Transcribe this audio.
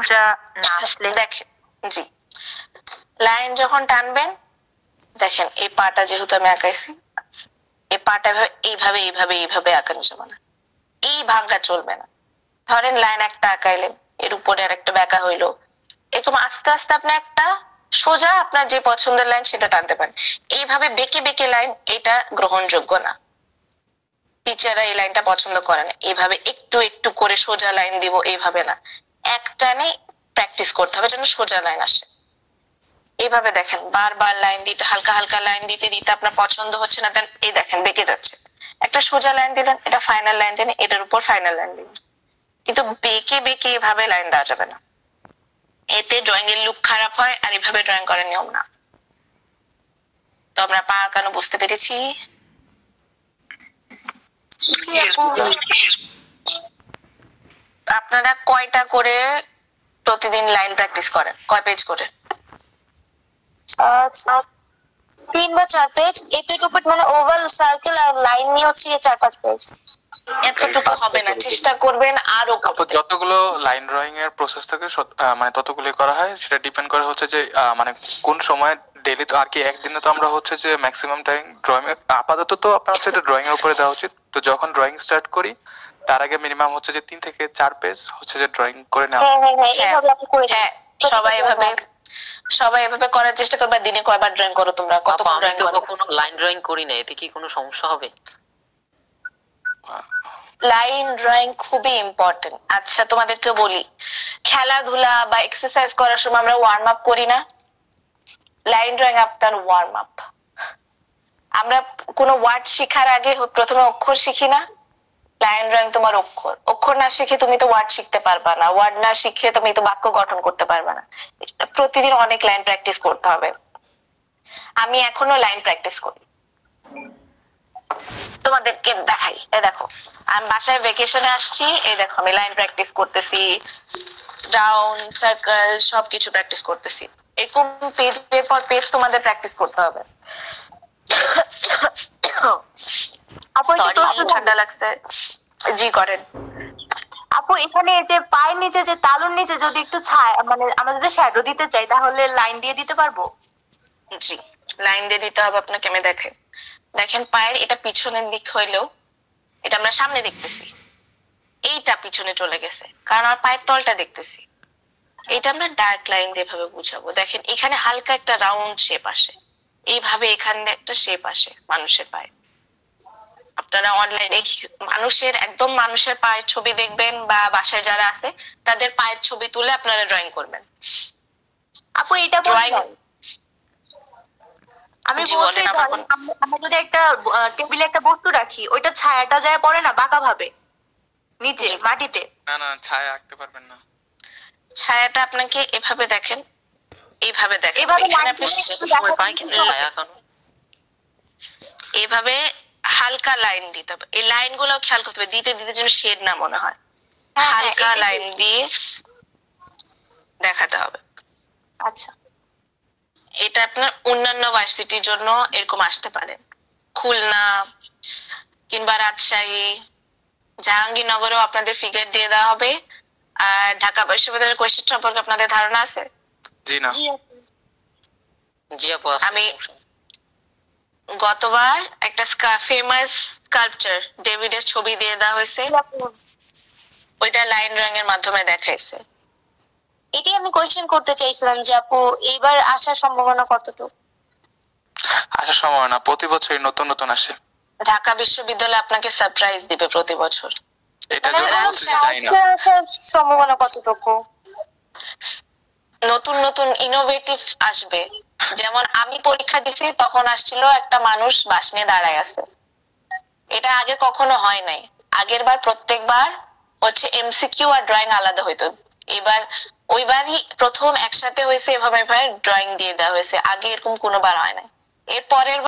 সমস্যা না আসলে দেখেন, জি, লাইন যখন টানবেন, দেখেন এই পাটা যেহেতু আমি আঁকাইছি, এই পাটা এইভাবে এইভাবে এইভাবে আঁকানো যাবে না, এই ভাঙা চলবে না। ধরেন লাইন একটা আঁকাইলেন, এর উপরে আর একটা বেঁকা হইলো, এরকম আস্তে আস্তে আপনি একটা সোজা আপনার যে পছন্দের লাইন সেটা টানতে পারেন। এইভাবে বেঁকে বেঁকে লাইন, এটা গ্রহণযোগ্য না। টিচাররা এই লাইনটা পছন্দ করে না। এইভাবে একটু একটু করে সোজা লাইন দিব, এইভাবে না, একটানে প্র্যাকটিস করতে হবে যেন সোজা লাইন আসে। এইভাবে দেখেন, বারবার লাইন দিতে, হালকা হালকা লাইন দিতে দিতে আপনার পছন্দ হচ্ছে না, দেন এই দেখেন বেঁকে যাচ্ছে। একটা সোজা লাইন দিলেন, এটা ফাইনাল লাইন দিলেন, এটার উপর ফাইনাল লাইন দিলেন, কিন্তু বেঁকে বেঁকে এভাবে লাইন দেওয়া যাবে না। এতে ড্রয়িং এর লুক খারাপ হয়, আর এভাবে ড্রয়িং করার নিয়ম না। তো আমরা পা আঁকানো বুঝতে পেরেছি। আপনারা কয়টা করে প্রতিদিন লাইন প্র্যাকটিস করেন, কয় পেজ করে? 3 বা 4 পেজ, এপিট ওপিট মানে ওভাল সার্কেল আর লাইন নিয়ে হচ্ছে 4-5 পেজ। এতটুকু হবে না, চেষ্টা করবেন আরো। যতগুলো লাইন ড্রয়িং এর প্রসেস থাকে মানে ততগুলোই করা হয়। সেটা ডিপেন্ড করে হচ্ছে যে মানে কোন সময় ডেইলি তো আর কি একদিনে তো আমরা হচ্ছে যে ম্যাক্সিমাম টাইম ড্রয়িং আপাতত তো আপনার হচ্ছে এটা ড্রয়িং এর উপরে দেওয়া উচিত। তো যখন ড্রয়িং স্টার্ট করি তার আগে মিনিমাম হচ্ছে যে 3 থেকে 4 পেজ হচ্ছে যে ড্রয়িং করে নেওয়া। হ্যাঁ, সবাই এভাবে করার চেষ্টা করবে। দিনে কয়বার ড্রয়িং করো তোমরা? কত ড্রয়িং করো? কখনো লাইন ড্রয়িং করি না, এতে কি কোনো সমস্যা হবে? লাইন ড্রয়িং খুবই ইম্পর্টেন্ট। আচ্ছা তোমাদেরকে বলি, খেলাধুলা বা এক্সারসাইজ করার সময় আমরা ওয়ার্ম আপ করি না? লাইন ড্রয়িং আপনার ওয়ার্ম আপ। আমরা কোনো ওয়ার্ড শেখার আগে প্রথমে অক্ষর শিখি না? লাইন ড্রয়িং তোমার অক্ষর। অক্ষর না শিখে তুমি তো ওয়ার্ড শিখতে পারবা না, ওয়ার্ড না শিখে তুমি তো বাক্য গঠন করতে পারবে না। প্রতিদিন অনেক লাইন প্র্যাকটিস করতে হবে। আমি এখনো লাইন প্র্যাকটিস করি, তোমাদেরকে দেখাই। এই দেখো, আমি বাসায় ভ্যাকেশনে আসছি, এই দেখো আমি লাইন প্র্যাকটিস করতেছি, রাউন্ড সার্কেল সবকিছু প্র্যাকটিস করতেছি। এরকম পেজের পর পেজ তোমাদের প্র্যাকটিস করতে হবে। আপু একটু ঠান্ডা লাগছে। জি করেন। আপু এখানে যে পায়ের নিচে যে তালুর নিচে যদি একটু ছায়া মানে আমরা যদি শ্যাডো দিতে চাই তাহলে লাইন দিয়ে দিতে পারবো? জি, লাইন দিয়ে দিতে হবে আপনাকে। আমি দেখেন পায়ের এটা পিছনের দিক হইলেও এটা আমরা সামনে দেখতেছি, এইটা পিছনে চলে গেছে কারণ আমার পায়ের তলটা দেখতেছি। এটা আমরা ডার্ক লাইন দিয়ে ভাবে বুঝাবো। দেখেন এখানে হালকা একটা রাউন্ড শেপ আসে, এইভাবে এখানে একটা শেপ আসে মানুষের পায়ে। আপনারা অনলাইনে একদম মানুষের পায়ের ছবি দেখবেন, বা বাসায় যারা আছে তাদের পায়ের ছবি তুলে আপনারা ড্রয়িং করবেন। আপু এটা ড্রয়িং আমি বলতে আমরা যদি একটা টেবিলে একটা বস্তু রাখি, ওইটা ছায়াটা যায় পড়ে না বাঁকা ভাবে নিচে মাটিতে? না ছায়া আঁকতে পারবেন না। ছায়াটা আপনাকে এভাবে দেখেন, এইভাবে দেখেন, এইভাবে হালকা লাইন দিতে হবে। এই লাইন গুলো খেয়াল করতে হবে, দিতে দিতে যেন শেড না মনে হয়। হালকা লাইন দিয়ে দেখাতে হবে। আচ্ছা, এটা আপনার অন্যান্য ভার্সিটির জন্য এরকম আসতে পারে, খুলনা কিংবা রাজশাহী, জাহাঙ্গীরনগরেও আপনাদের ফিগার দিয়ে দেওয়া হবে। আর ঢাকা বিশ্ববিদ্যালয়ের কোয়েশ্চেন সম্পর্কে আপনাদের ধারণা আছে? জি না। জি আপু, আমি গতবার একটা ফেমাস স্কাল্পচার ডেভিডের ছবি দিয়ে দেওয়া হয়েছে, ওইটা লাইন ড্রয়িং এর মাধ্যমে দেখাইছে। এটি আমি কোয়েশ্চেন করতে চাইছিলাম যে আপু এইবার আসার সম্ভাবনা কতটুকু? আসার সম্ভাবনা প্রতি বছরই নতুন নতুন আসে। ঢাকা বিশ্ববিদ্যালয় আপনাকে সারপ্রাইজ দিবে প্রতি বছর। এটা জানি না সম্ভাবনা কতটুকু। নতুন নতুন ইনোভেটিভ আসবে। যেমন আমি পরীক্ষা দিছি, তখন আসছিল একটা মানুষ বাস নিয়ে দাঁড়ায় আছে, এটা আগে কখনো হয় নাই। আগের বার প্রত্যেকবার হচ্ছে এমসিকিউ আর ড্রয়িং আলাদা হইতো, এবার ওইবারই প্রথম একসাথে হয়েছে, এভাবে ড্রয়িং দিয়ে দেওয়া হয়েছে। আগে এরকম কোনোবার হয় নাই। এর পরের